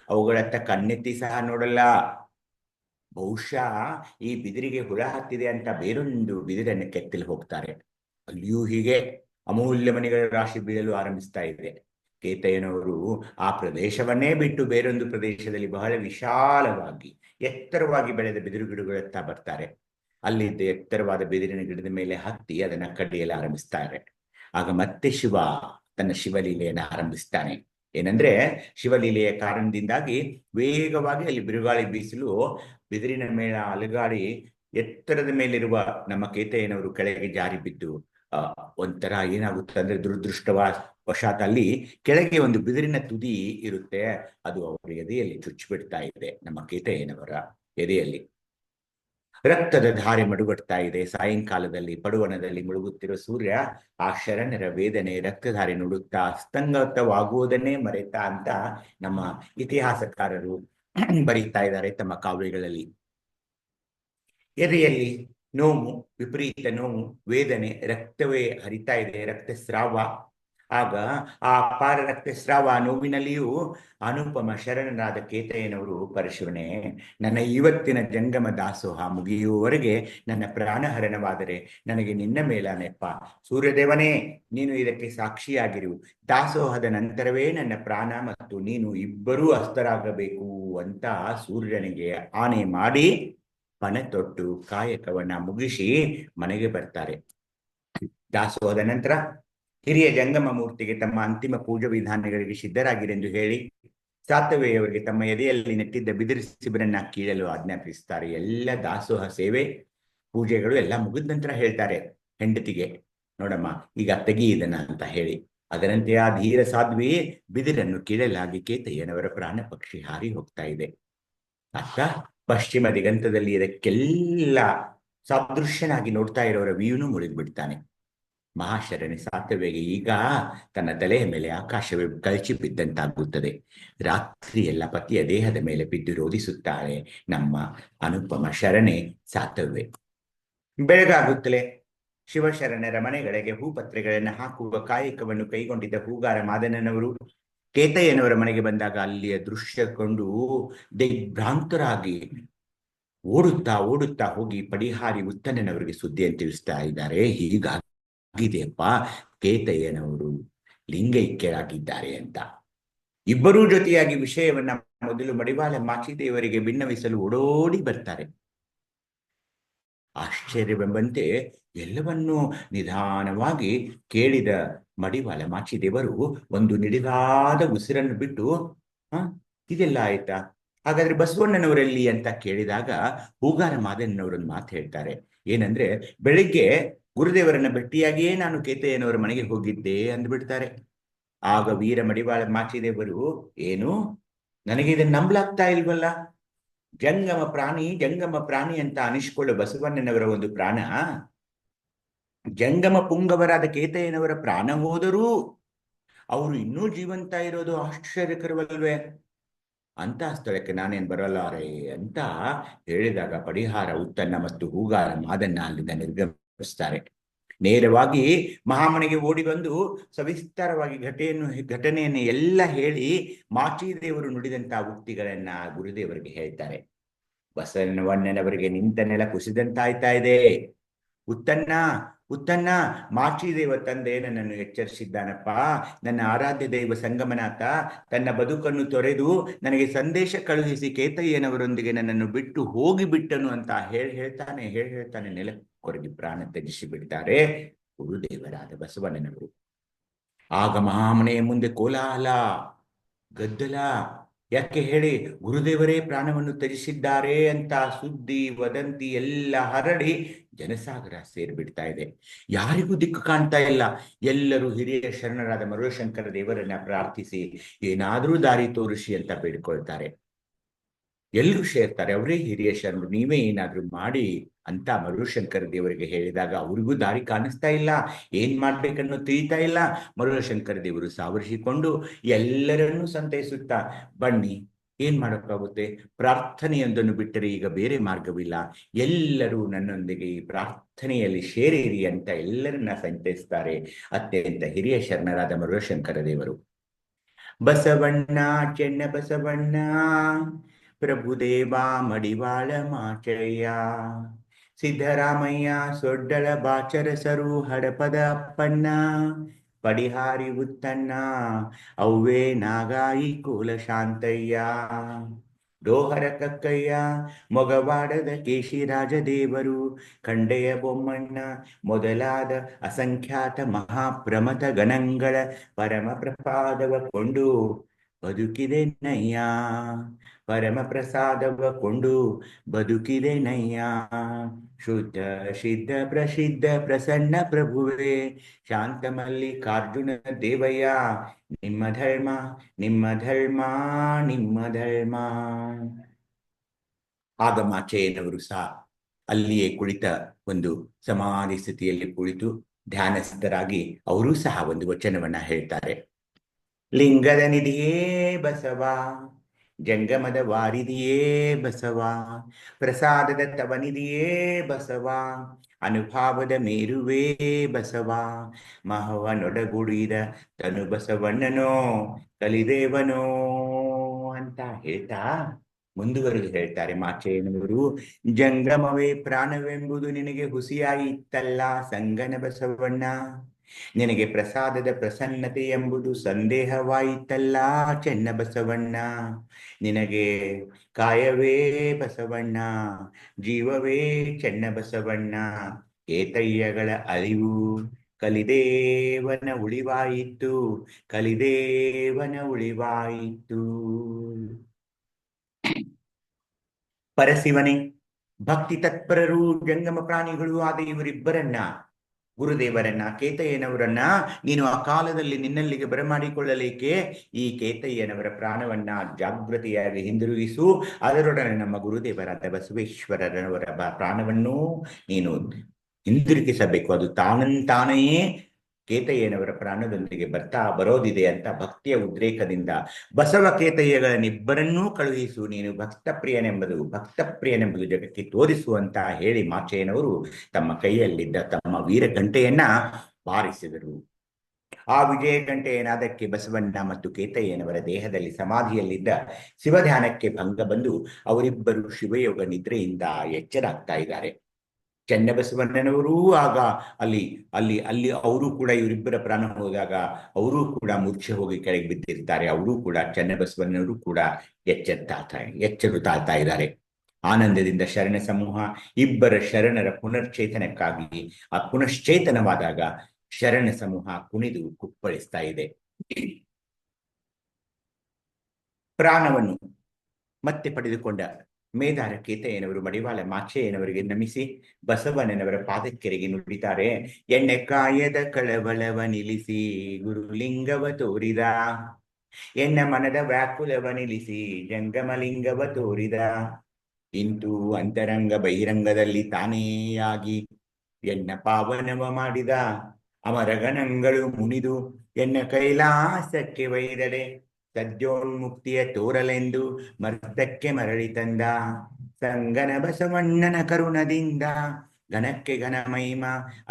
ಅವುಗಳತ್ತ ಕಣ್ಣೆತ್ತಿ ಸಹ ನೋಡಲ್ಲ. ಬಹುಶಃ ಈ ಬಿದಿರಿಗೆ ಹುಳ ಹತ್ತಿದೆ ಅಂತ ಬೇರೊಂದು ಬಿದಿರನ್ನು ಕೆತ್ತಲು ಹೋಗ್ತಾರೆ. ಅಲ್ಲಿಯೂ ಹೀಗೆ ಅಮೂಲ್ಯ ಮಣಿಗಳ ರಾಶಿ ಬೀಳಲು ಆರಂಭಿಸ್ತಾ ಇದೆ. ಕೇತಯ್ಯನವರು ಆ ಪ್ರದೇಶವನ್ನೇ ಬಿಟ್ಟು ಬೇರೊಂದು ಪ್ರದೇಶದಲ್ಲಿ ಬಹಳ ವಿಶಾಲವಾಗಿ ಎತ್ತರವಾಗಿ ಬೆಳೆದ ಬಿದಿರು ಗಿಡಗಳತ್ತ ಬರ್ತಾರೆ. ಅಲ್ಲಿದ್ದ ಎತ್ತರವಾದ ಬಿದಿರಿನ ಗಿಡದ ಮೇಲೆ ಹತ್ತಿ ಅದನ್ನ ಕಡಿಯಲು ಆರಂಭಿಸ್ತಾರೆ. ಆಗ ಮತ್ತೆ ಶಿವ ತನ್ನ ಶಿವಲೀಲೆಯನ್ನು ಆರಂಭಿಸ್ತಾನೆ. ಏನಂದ್ರೆ, ಶಿವಲೀಲೆಯ ಕಾರಣದಿಂದಾಗಿ ವೇಗವಾಗಿ ಅಲ್ಲಿ ಬಿರುಗಾಳಿ ಬೀಸಲು ಬಿದಿರಿನ ಮೇಳ ಅಲುಗಾಡಿ ಎತ್ತರದ ಮೇಲಿರುವ ನಮ್ಮ ಕೇತಯ್ಯನವರು ಕೆಳಗೆ ಜಾರಿ ಬಿದ್ದು ಒಂಥರ ಏನಾಗುತ್ತೆ ಅಂದ್ರೆ, ದುರದೃಷ್ಟವಶಾತ್ ಅಲ್ಲಿ ಕೆಳಗೆ ಒಂದು ಬಿದಿರಿನ ತುದಿ ಇರುತ್ತೆ, ಅದು ಅವರ ಎದೆಯಲ್ಲಿ ಚುಚ್ಚಿಬಿಡ್ತಾ ಇದೆ. ನಮ್ಮ ಕೇತಯ್ಯನವರ ಎದೆಯಲ್ಲಿ ರಕ್ತದ ಧಾರೆ ಮಡುಗಟ್ತಾ ಇದೆ. ಸಾಯಂಕಾಲದಲ್ಲಿ ಪಡುವಣದಲ್ಲಿ ಮುಳುಗುತ್ತಿರುವ ಸೂರ್ಯ ಆ ಶರಣರ ವೇದನೆ ರಕ್ತಧಾರೆ ನುಡುತ್ತಾ ಅಸ್ತಂಗತವಾಗುವುದನ್ನೇ ಮರೆತ ಅಂತ ನಮ್ಮ ಇತಿಹಾಸಕಾರರು ಬರೀತಾ ಇದ್ದಾರೆ ತಮ್ಮ ಕಾವ್ಯಗಳಲ್ಲಿ. ಎದೆಯಲ್ಲಿ ನೋವು, ವಿಪರೀತ ನೋವು, ವೇದನೆ, ರಕ್ತವೇ ಹರಿತಾ ಇದೆ, ರಕ್ತಸ್ರಾವ. ಆಗ ಆ ಅಪಾರ ರಕ್ತಸ್ರಾವ ನೋವಿನಲ್ಲಿಯೂ ಅನುಪಮ ಶರಣನಾದ ಕೇತಯ್ಯನವರು, ಪರಶಿವನೇ, ನನ್ನ ಇವತ್ತಿನ ಜಂಗಮ ದಾಸೋಹ ಮುಗಿಯುವವರೆಗೆ ನನ್ನ ಪ್ರಾಣಹರಣವಾದರೆ ನನಗೆ ನಿನ್ನ ಮೇಲ ನೆಪ. ಸೂರ್ಯದೇವನೇ, ನೀನು ಇದಕ್ಕೆ ಸಾಕ್ಷಿಯಾಗಿರು. ದಾಸೋಹದ ನಂತರವೇ ನನ್ನ ಪ್ರಾಣ ಮತ್ತು ನೀನು ಇಬ್ಬರೂ ಅಸ್ತರಾಗಬೇಕು ಅಂತ ಸೂರ್ಯನಿಗೆ ಆಣೆ ಮಾಡಿ ಪಣ ತೊಟ್ಟು ಕಾಯಕವನ್ನ ಮುಗಿಸಿ ಮನೆಗೆ ಬರ್ತಾರೆ. ದಾಸೋಹದ ನಂತರ ಹಿರಿಯ ಜಂಗಮ ಮೂರ್ತಿಗೆ ತಮ್ಮ ಅಂತಿಮ ಪೂಜಾ ವಿಧಾನಗಳಿಗೆ ಸಿದ್ಧರಾಗಿರೆಂದು ಹೇಳಿ ಸಾತವ್ಯಯವರಿಗೆ ತಮ್ಮ ಎದೆಯಲ್ಲಿ ನೆಟ್ಟಿದ್ದ ಬಿದಿರು ಶಿಬಿರನ್ನ ಕೀಳಲು ಆಜ್ಞಾಪಿಸ್ತಾರೆ. ಎಲ್ಲ ದಾಸೋಹ ಸೇವೆ ಪೂಜೆಗಳು ಎಲ್ಲ ಮುಗಿದ ನಂತರ ಹೇಳ್ತಾರೆ ಹೆಂಡತಿಗೆ, ನೋಡಮ್ಮ ಈಗ ತೆಗಿ ಇದನ್ನ ಅಂತ ಹೇಳಿ. ಅದರಂತೆ ಆ ಧೀರ ಸಾಧ್ವಿ ಬಿದಿರನ್ನು ಕೀಳಲಾಗಿ ಕೇತಯ್ಯನವರ ಪ್ರಾಣ ಪಕ್ಷಿ ಹಾರಿ ಹೋಗ್ತಾ ಇದೆ. ಅತ್ತ ಪಶ್ಚಿಮ ದಿಗಂತದಲ್ಲಿ ಇದಕ್ಕೆಲ್ಲ ಸಾದೃಶ್ಯನಾಗಿ ನೋಡ್ತಾ ಇರೋರ ವೀವನು ಮುಳುಗ್ಬಿಡ್ತಾನೆ. ಮಹಾಶರಣೆ ಸಾತವ್ಯಗೆ ಈಗ ತನ್ನ ತಲೆಯ ಮೇಲೆ ಆಕಾಶವೇ ಕಳಚಿ ಬಿದ್ದಂತಾಗುತ್ತದೆ. ರಾತ್ರಿಯೆಲ್ಲ ಪತಿಯ ದೇಹದ ಮೇಲೆ ಬಿದ್ದು ರೋಧಿಸುತ್ತಾಳೆ ನಮ್ಮ ಅನುಪಮ ಶರಣೆ ಸಾತವ್ಯ. ಬೆಳಗಾಗುತ್ತಲೇ ಶಿವಶರಣರ ಮನೆಗಳಿಗೆ ಹೂಪತ್ರೆಗಳನ್ನು ಹಾಕುವ ಕಾಯಕವನ್ನು ಕೈಗೊಂಡಿದ್ದ ಹೂಗಾರ ಮಾದನನವರು ಕೇತಯ್ಯನವರ ಮನೆಗೆ ಬಂದಾಗ ಅಲ್ಲಿಯ ದೃಶ್ಯ ಕಂಡು ದಿಗ್ಭ್ರಾಂತರಾಗಿ ಓಡುತ್ತಾ ಓಡುತ್ತಾ ಹೋಗಿ ಪಡಿಹಾರಿ ಉತ್ತನನವರಿಗೆ ಸುದ್ದಿಯನ್ನು ತಿಳಿಸ್ತಾ ಇದ್ದಾರೆ. ಹೀಗಾಗಿದೆಯಪ್ಪ, ಕೇತಯ್ಯನವರು ಲಿಂಗೈಕ್ಯರಾಗಿದ್ದಾರೆ ಅಂತ. ಇಬ್ಬರೂ ಜೊತೆಯಾಗಿ ವಿಷಯವನ್ನ ಮೊದಲು ಮಡಿವಾಳ ಮಾಚಿದೇವರಿಗೆ ಭಿನ್ನವಿಸಲು ಓಡೋಡಿ ಬರ್ತಾರೆ. ಆಶ್ಚರ್ಯವೆಂಬಂತೆ ಎಲ್ಲವನ್ನೂ ನಿಧಾನವಾಗಿ ಕೇಳಿದ ಮಡಿವಾಳ ಮಾಚಿದೇವರು ಒಂದು ನಿಡಿದಾದ ಉಸಿರನ್ನು ಬಿಟ್ಟು, ಇದೆಲ್ಲ ಆಯ್ತಾ, ಹಾಗಾದ್ರೆ ಬಸವಣ್ಣನವರಲ್ಲಿ ಅಂತ ಕೇಳಿದಾಗ ಹೂಗಾರ ಮಾದಣ್ಣನವರೊಂದು ಮಾತು ಹೇಳ್ತಾರೆ. ಏನಂದ್ರೆ, ಬೆಳಿಗ್ಗೆ ಗುರುದೇವರನ್ನ ಭೇಟಿಯಾಗಿಯೇ ನಾನು ಕೇತಯ್ಯನವರ ಮನೆಗೆ ಹೋಗಿದ್ದೆ ಅಂದ್ಬಿಡ್ತಾರೆ. ಆಗ ವೀರ ಮಡಿವಾಳ ಮಾಚಿದೇವರು, ಏನು, ನನಗೆ ಇದನ್ನು ನಂಬಲಾಗ್ತಾ ಇಲ್ವಲ್ಲ, ಜಂಗಮ ಪ್ರಾಣಿ ಅಂತ ಅನಿಸ್ಕೊಳ್ಳೋ ಬಸವಣ್ಣನವರ ಒಂದು ಪ್ರಾಣ ಜಂಗಮ ಪುಂಗವರಾದ ಕೇತಯ್ಯನವರ ಪ್ರಾಣ ಹೋದರೂ ಅವರು ಇನ್ನೂ ಜೀವಂತ ಇರೋದು ಆಶ್ಚರ್ಯಕರವಲ್ವೇ, ಅಂತ ಸ್ಥಳಕ್ಕೆ ನಾನೇನು ಬರಲಾರೆ ಅಂತ ಹೇಳಿದಾಗ ಪಡಿಹಾರ ಉತ್ತನ್ನ ಮತ್ತು ಹೂಗಾರ ಮಾದನ್ನ ಅಲ್ಲಿಂದ ನಿರ್ಗಮಿಸ್ತಾರೆ. ನೇರವಾಗಿ ಮಹಾಮನೆಗೆ ಓಡಿ ಬಂದು ಸವಿಸ್ತಾರವಾಗಿ ಘಟನೆಯನ್ನು ಎಲ್ಲ ಹೇಳಿ ಮಾಚಿದೇವರು ನುಡಿದಂತಹ ಉಕ್ತಿಗಳನ್ನ ಗುರುದೇವರಿಗೆ ಹೇಳ್ತಾರೆ. ಬಸವಣ್ಣನವರಿಗೆ ನಿಂತ ನೆಲ ಕುಸಿದಂತಾಯ್ತಾ ಇದೆ. ಉತ್ತನ್ನ ಮಾಚಿದೇವ ತಂದೆ ನನ್ನನ್ನು ಎಚ್ಚರಿಸಿದ್ದಾನಪ್ಪ. ನನ್ನ ಆರಾಧ್ಯ ದೈವ ಸಂಗಮನಾಥ ತನ್ನ ಬದುಕನ್ನು ತೊರೆದು ನನಗೆ ಸಂದೇಶ ಕಳುಹಿಸಿ ಕೇತಯ್ಯನವರೊಂದಿಗೆ ನನ್ನನ್ನು ಬಿಟ್ಟು ಹೋಗಿಬಿಟ್ಟನು ಅಂತ ಹೇಳ್ತಾನೆ ನೆಲ ಕೊರಗಿ ಪ್ರಾಣ ತ್ಯಜಿಸಿ ಬಿಡ್ತಾರೆ ಗುರುದೇವರಾದ ಬಸವಣ್ಣನವರು. ಆಗ ಮಹಾಮನೆಯ ಮುಂದೆ ಕೋಲಾಹಲ, ಗದ್ದಲ. ಯಾಕೆ ಹೇಳಿ, ಗುರುದೇವರೇ ಪ್ರಾಣವನ್ನು ತ್ಯಜಿಸಿದ್ದಾರೆ ಅಂತ ಸುದ್ದಿ ವದಂತಿ ಎಲ್ಲ ಹರಡಿ ಜನಸಾಗರ ಸೇರಿಬಿಡ್ತಾ ಇದೆ. ಯಾರಿಗೂ ದಿಕ್ಕು ಕಾಣ್ತಾ ಇಲ್ಲ. ಎಲ್ಲರೂ ಹಿರಿಯ ಶರಣರಾದ ಮರುಳಶಂಕರ ದೇವರನ್ನ ಪ್ರಾರ್ಥಿಸಿ ಏನಾದರೂ ದಾರಿ ತೋರಿಸಿ ಅಂತ ಬೇಡ್ಕೊಳ್ತಾರೆ. ಎಲ್ಲರೂ ಸೇರ್ತಾರೆ, ಅವರೇ ಹಿರಿಯ ಶರಣರು, ನೀವೇ ಏನಾದ್ರೂ ಮಾಡಿ ಅಂತ ಮರುಳಶಂಕರ ದೇವರಿಗೆ ಹೇಳಿದಾಗ ಅವ್ರಿಗೂ ದಾರಿ ಕಾಣಿಸ್ತಾ ಇಲ್ಲ, ಏನ್ ಮಾಡ್ಬೇಕನ್ನೋ ತಿಳಿತಾ ಇಲ್ಲ. ಮರುಳಶಂಕರ ದೇವರು ಸಾವರಿಸಿಕೊಂಡು ಎಲ್ಲರನ್ನೂ ಸಂತೈಸುತ್ತಾ, ಬನ್ನಿ, ಏನ್ ಮಾಡೋಕ್ಕಾಗುತ್ತೆ, ಪ್ರಾರ್ಥನೆಯೊಂದನ್ನು ಬಿಟ್ಟರೆ ಈಗ ಬೇರೆ ಮಾರ್ಗವಿಲ್ಲ, ಎಲ್ಲರೂ ನನ್ನೊಂದಿಗೆ ಈ ಪ್ರಾರ್ಥನೆಯಲ್ಲಿ ಸೇರಿರಿ ಅಂತ ಎಲ್ಲರನ್ನ ಸಂತೈಸ್ತಾರೆ ಅತ್ಯಂತ ಹಿರಿಯ ಶರಣರಾದ ಮರುಳಶಂಕರ ದೇವರು. ಬಸವಣ್ಣ ಚೆನ್ನ ಬಸವಣ್ಣ ಪ್ರಭುದೇವ ಮಡಿವಾಳ ಮಾಚಯ್ಯ, ಸಿದ್ದರಾಮಯ್ಯ ಸೊಡ್ಡಲ ಬಾಚರಸರು ಹಡಪದ ಅಪ್ಪಣ್ಣ, ಪಡಿಹಾರಿ ಉತ್ತನ್ನ ಅವ್ವೇ ನಾಗಾಯಿ ಕುಲಶಾಂತಯ್ಯ, ಡೋಹರ ಕಕ್ಕಯ್ಯ ಮೊಗವಾಡದ ಕೇಶಿರಾಜದೇವರು, ಖಂಡೆಯ ಬೊಮ್ಮಣ್ಣ ಮೊದಲಾದ ಅಸಂಖ್ಯಾತ ಮಹಾಪ್ರಮಥ ಗಣಗಳ ಪರಮ ಪ್ರಸಾದವ ಕೊಂಡು ಬದುಕಿದೆ ನಯ್ಯ, ಪರಮ ಪ್ರಸಾದವ ಕೊಂಡು ಬದುಕಿದೆ ನಯ್ಯ. ಶುದ್ಧ ಸಿದ್ಧ ಪ್ರಸಿದ್ಧ ಪ್ರಸನ್ನ ಪ್ರಭುವೇ ಶಾಂತ ಮಲ್ಲಿಕಾರ್ಜುನ ದೇವಯ್ಯ, ನಿಮ್ಮ ಧರ್ಮ ನಿಮ್ಮ ಧರ್ಮ ನಿಮ್ಮ ಧರ್ಮ. ಆಗ ಮಾಚಯ್ಯನವರು ಸಹ ಅಲ್ಲಿಯೇ ಕುಳಿತ ಒಂದು ಸಮಾಧಿ ಸ್ಥಿತಿಯಲ್ಲಿ ಕುಳಿತು ಧ್ಯಾನಸ್ಥರಾಗಿ ಅವರೂ ಸಹ ಒಂದು ವಚನವನ್ನ ಹೇಳ್ತಾರೆ. ಲಿಂಗದ ನಿಧಿಯೇ ಬಸವ, ಜಂಗಮದ ವಾರಿದಿಯೇ ಬಸವ, ಪ್ರಸಾದದ ತವನಿದಿಯೇ ಬಸವ, ಅನುಭಾವದ ಮೇರುವೇ ಬಸವ, ಮಹವನೊಡಗೂಡಿದ ತನು ಬಸವಣ್ಣನೋ ಕಲಿದೇವನೋ ಅಂತ ಹೇಳ್ತಾ ಮುಂದುವರೆದು ಹೇಳ್ತಾರೆ ಮಾಚಯ್ಯನವರು. ಜಂಗಮವೇ ಪ್ರಾಣವೆಂಬುದು ನಿನಗೆ ಹುಸಿಯಾಯಿತ್ತಲ್ಲ ಸಂಗನ ಬಸವಣ್ಣ, ನಿನಗೆ ಪ್ರಸಾದದ ಪ್ರಸನ್ನತೆ ಎಂಬುದು ಸಂದೇಹವಾಯಿತಲ್ಲ ಚೆನ್ನ ಬಸವಣ್ಣ, ನಿನಗೆ ಕಾಯವೇ ಬಸವಣ್ಣ, ಜೀವವೇ ಚೆನ್ನ ಬಸವಣ್ಣ, ಕೇತಯ್ಯಗಳ ಅರಿವು ಕಲಿದೇವನ ಉಳಿವಾಯಿತು, ಕಲಿದೇವನ ಉಳಿವಾಯಿತು. ಪರಶಿವನೇ, ಭಕ್ತಿ ತತ್ಪರರು ಜಂಗಮ ಪ್ರಾಣಿಗಳು ಆದ ಇವರಿಬ್ಬರನ್ನ, ಗುರುದೇವರನ್ನ ಕೇತಯ್ಯನವರನ್ನ ನೀನು ಆ ಕಾಲದಲ್ಲಿ ನಿನ್ನಲ್ಲಿಗೆ ಬರಮಾಡಿಕೊಳ್ಳಲಿಕ್ಕೆ ಈ ಕೇತಯ್ಯನವರ ಪ್ರಾಣವನ್ನ ಜಾಗೃತಿಯಾಗಿ ಹಿಂದಿರುಗಿಸು, ಅದರೊಡನೆ ನಮ್ಮ ಗುರುದೇವರಾದ ಬಸವೇಶ್ವರರವರ ಪ್ರಾಣವನ್ನೂ ನೀನು ಹಿಂದಿರುಗಿಸಬೇಕು. ಅದು ತಾನೇ ಕೇತಯ್ಯನವರ ಪ್ರಾಣದೊಂದಿಗೆ ಬರೋದಿದೆ ಅಂತ ಭಕ್ತಿಯ ಉದ್ರೇಕದಿಂದ ಬಸವ ಕೇತಯ್ಯಗಳನ್ನಿಬ್ಬರನ್ನೂ ಕಳುಹಿಸು, ನೀನು ಭಕ್ತಪ್ರಿಯನೆಂಬುದು ಜಗಕ್ಕೆ ತೋರಿಸು ಅಂತ ಹೇಳಿ ಮಾಚಯ್ಯನವರು ತಮ್ಮ ಕೈಯಲ್ಲಿದ್ದ ತಮ್ಮ ವೀರ ಗಂಟೆಯನ್ನ ಬಾರಿಸಿದರು. ಆ ವಿಜಯಗಂಟೆಯ ನಾದಕ್ಕೆ ಬಸವಣ್ಣ ಮತ್ತು ಕೇತಯ್ಯನವರ ದೇಹದಲ್ಲಿ ಸಮಾಧಿಯಲ್ಲಿದ್ದ ಶಿವಧ್ಯಾನಕ್ಕೆ ಭಂಗ ಬಂದು ಅವರಿಬ್ಬರು ಶಿವಯೋಗ ನಿದ್ರೆಯಿಂದ ಎಚ್ಚರಾಗ್ತಾ ಇದ್ದಾರೆ. ಚನ್ನಬಸವಣ್ಣನವರೂ ಆಗ ಅಲ್ಲಿ ಅಲ್ಲಿ ಅಲ್ಲಿ ಅವರು ಕೂಡ ಇವರಿಬ್ಬರ ಪ್ರಾಣ ಹೋದಾಗ ಅವರೂ ಕೂಡ ಮೂರ್ಛೆ ಹೋಗಿ ಕೆಳಗೆ ಬಿದ್ದಿರ್ತಾರೆ. ಅವರೂ ಕೂಡ ಚನ್ನಬಸವಣ್ಣನವರು ಕೂಡ ಎಚ್ಚರು ತಾಳ್ತಾ ಇದ್ದಾರೆ. ಆನಂದದಿಂದ ಶರಣ ಸಮೂಹ ಇಬ್ಬರ ಶರಣರ ಪುನಶ್ಚೇತನಕ್ಕಾಗಿ ಆ ಪುನಶ್ಚೇತನವಾದಾಗ ಶರಣ ಸಮೂಹ ಕುಣಿದು ಕುಪ್ಪಳಿಸ್ತಾ ಇದೆ. ಪ್ರಾಣವನ್ನು ಮತ್ತೆ ಪಡೆದುಕೊಂಡ ಮೇದಾರ ಕೇತಯ್ಯನವರು ಮಡಿವಾಳ ಮಾಚಯ್ಯನವರಿಗೆ ನಮಿಸಿ ಬಸವಣ್ಣನವರ ಪಾದಕ್ಕೆರೆಗೆ ನುಡಿತಾರೆ. ಎಣ್ಣೆ ಕಾಯದ ಕಳವಳವ ನಿಲ್ಲಿಸಿ ಗುರುಲಿಂಗವ ತೋರಿದ, ಎನ್ನ ಮನದ ವ್ಯಾಕುಲವ ನಿಲ್ಲಿಸಿ ಜಂಗಮಲಿಂಗವ ತೋರಿದ, ಇಂತೂ ಅಂತರಂಗ ಬಹಿರಂಗದಲ್ಲಿ ತಾನೇಯಾಗಿ ಎನ್ನ ಪಾವನವ ಮಾಡಿದ, ಅಮರಗಣಗಳು ಮುನಿದು ಎನ್ನ ಕೈಲಾಸಕ್ಕೆ ವೈದಡೆ, ಸದ್ಯೋನ್ಮುಕ್ತಿಯ ತೋರಲೆಂದು ಮರ್ತಕ್ಕೆ ಮರಳಿ ತಂದ, ಸಂಗನ ಬಸವಣ್ಣನ ಕರುಣದಿಂದ ಘನಕ್ಕೆ ಘನ ಮಹಿಮ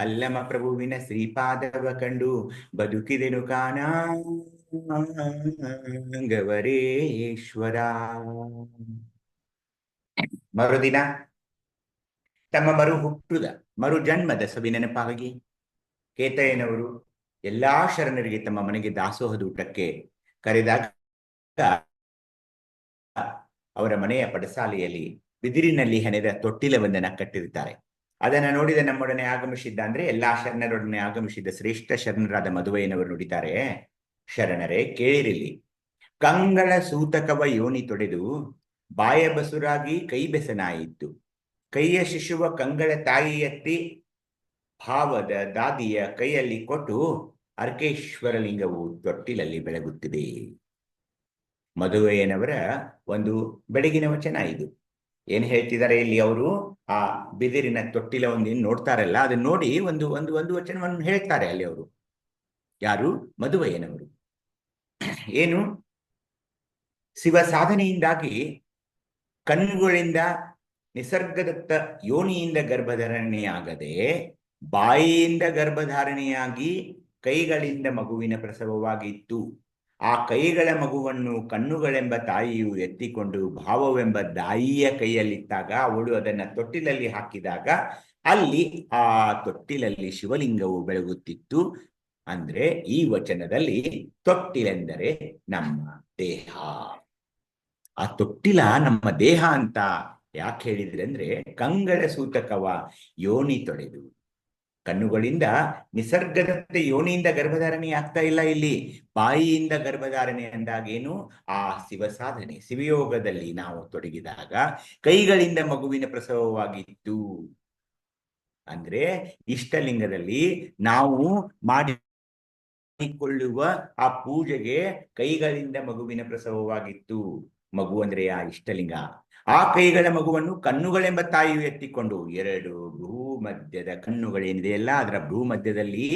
ಅಲ್ಲಮ ಪ್ರಭುವಿನ ಶ್ರೀಪಾದವ ಕಂಡು ಬದುಕಿದೆನು ಕಾಣ ಗವರೇಶ್ವರ. ಮರುದಿನ ತಮ್ಮ ಮರು ಜನ್ಮದ ಸವಿನೆನಪಾಗಿ ಕೇತಯ್ಯನವರು ಎಲ್ಲಾ ಶರಣರಿಗೆ ತಮ್ಮ ಮನೆಗೆ ದಾಸೋಹದ ಊಟಕ್ಕೆ ಕರೆದಾಗ ಅವರ ಮನೆಯ ಪಡಸಾಲೆಯಲ್ಲಿ ಬಿದಿರಿನಲ್ಲಿ ಹೆಣೆದ ತೊಟ್ಟಿಲವೊಂದನ್ನ ಕಟ್ಟಿರುತ್ತಾರೆ. ಅದನ್ನ ನೋಡಿದ ನಮ್ಮೊಡನೆ ಆಗಮಿಸಿದ್ದ ಅಂದ್ರೆ ಎಲ್ಲಾ ಶರಣರೊಡನೆ ಆಗಮಿಸಿದ್ದ ಶ್ರೇಷ್ಠ ಶರಣರಾದ ಮಧುವಯ್ಯನವರು ನುಡಿತಾರೆ, ಶರಣರೇ ಕೇಳಿರಿಲಿ, ಕಂಗಳ ಸೂತಕವ ಯೋನಿ ತೊಡೆದು ಬಾಯ ಬಸುರಾಗಿ ಕೈ ಬೆಸನಾಯಿತು, ಕೈಯ ಶಿಶುವ ಕಂಗಳ ತಾಯಿ ಎತ್ತಿ ಭಾವದ ದಾದಿಯ ಕೈಯಲ್ಲಿ ಕೊಟ್ಟು ಅರ್ಕೇಶ್ವರ ಲಿಂಗವು ತೊಟ್ಟಿಲಲ್ಲಿ ಬೆಳಗುತ್ತಿದೆ. ಮಧುವಯ್ಯನವರ ಒಂದು ಬೆಳಗಿನ ವಚನ ಇದು. ಏನ್ ಹೇಳ್ತಿದ್ದಾರೆ ಇಲ್ಲಿ ಅವರು? ಆ ಬಿದಿರಿನ ತೊಟ್ಟಿಲ ಒಂದೇನು ನೋಡ್ತಾರಲ್ಲ, ಅದನ್ನ ನೋಡಿ ಒಂದು ಒಂದು ಒಂದು ವಚನವನ್ನು ಹೇಳ್ತಾರೆ ಅಲ್ಲಿ ಅವರು. ಯಾರು? ಮಧುವಯ್ಯನವರು. ಏನು? ಶಿವ ಸಾಧನೆಯಿಂದಾಗಿ ಕಣ್ಣುಗಳಿಂದ ನಿಸರ್ಗದತ್ತ ಯೋನಿಯಿಂದ ಗರ್ಭಧಾರಣೆಯಾಗದೆ ಬಾಯಿಯಿಂದ ಗರ್ಭಧಾರಣೆಯಾಗಿ ಕೈಗಳಿಂದ ಮಗುವಿನ ಪ್ರಸವವಾಗಿತ್ತು. ಆ ಕೈಗಳ ಮಗುವನ್ನು ಕಣ್ಣುಗಳೆಂಬ ತಾಯಿಯು ಎತ್ತಿಕೊಂಡು ಭಾವವೆಂಬ ದಾಯಿಯ ಕೈಯಲ್ಲಿದ್ದಾಗ ಅವಳು ಅದನ್ನ ತೊಟ್ಟಿಲಲ್ಲಿ ಹಾಕಿದಾಗ ಅಲ್ಲಿ ಆ ತೊಟ್ಟಿಲಲ್ಲಿ ಶಿವಲಿಂಗವು ಬೆಳಗುತ್ತಿತ್ತು. ಅಂದ್ರೆ ಈ ವಚನದಲ್ಲಿ ತೊಟ್ಟಿಲೆಂದರೆ ನಮ್ಮ ದೇಹ. ಆ ತೊಟ್ಟಿಲ ನಮ್ಮ ದೇಹ ಅಂತ ಯಾಕೆ ಹೇಳಿದ್ರೆ ಅಂದ್ರೆ ಕಂಗಳ ಸೂತಕವ ಯೋನಿ ತೊಳೆದು, ಕಣ್ಣುಗಳಿಂದ ನಿಸರ್ಗದಂತೆ ಯೋನಿಯಿಂದ ಗರ್ಭಧಾರಣೆ ಆಗ್ತಾ ಇಲ್ಲ, ಇಲ್ಲಿ ಬಾಯಿಯಿಂದ ಗರ್ಭಧಾರಣೆ ಅಂದಾಗೇನು? ಆ ಶಿವ ಸಾಧನೆ ಶಿವಯೋಗದಲ್ಲಿ ನಾವು ತೊಡಗಿದಾಗ ಕೈಗಳಿಂದ ಮಗುವಿನ ಪ್ರಸವವಾಗಿತ್ತು. ಅಂದ್ರೆ ಇಷ್ಟಲಿಂಗದಲ್ಲಿ ನಾವು ಮಾಡಿಕೊಳ್ಳುವ ಆ ಪೂಜೆಗೆ ಕೈಗಳಿಂದ ಮಗುವಿನ ಪ್ರಸವವಾಗಿತ್ತು. ಮಗು ಅಂದ್ರೆ ಆ ಇಷ್ಟಲಿಂಗ. ಆ ಕೈಗಳ ಮಗುವನ್ನು ಕಣ್ಣುಗಳೆಂಬ ತಾಯಿಯು ಎತ್ತಿಕೊಂಡು, ಎರಡು ಭೂಮಧ್ಯದ ಕಣ್ಣುಗಳೇನಿದೆಯಲ್ಲ ಅದರ ಭೂಮಧ್ಯದಲ್ಲಿ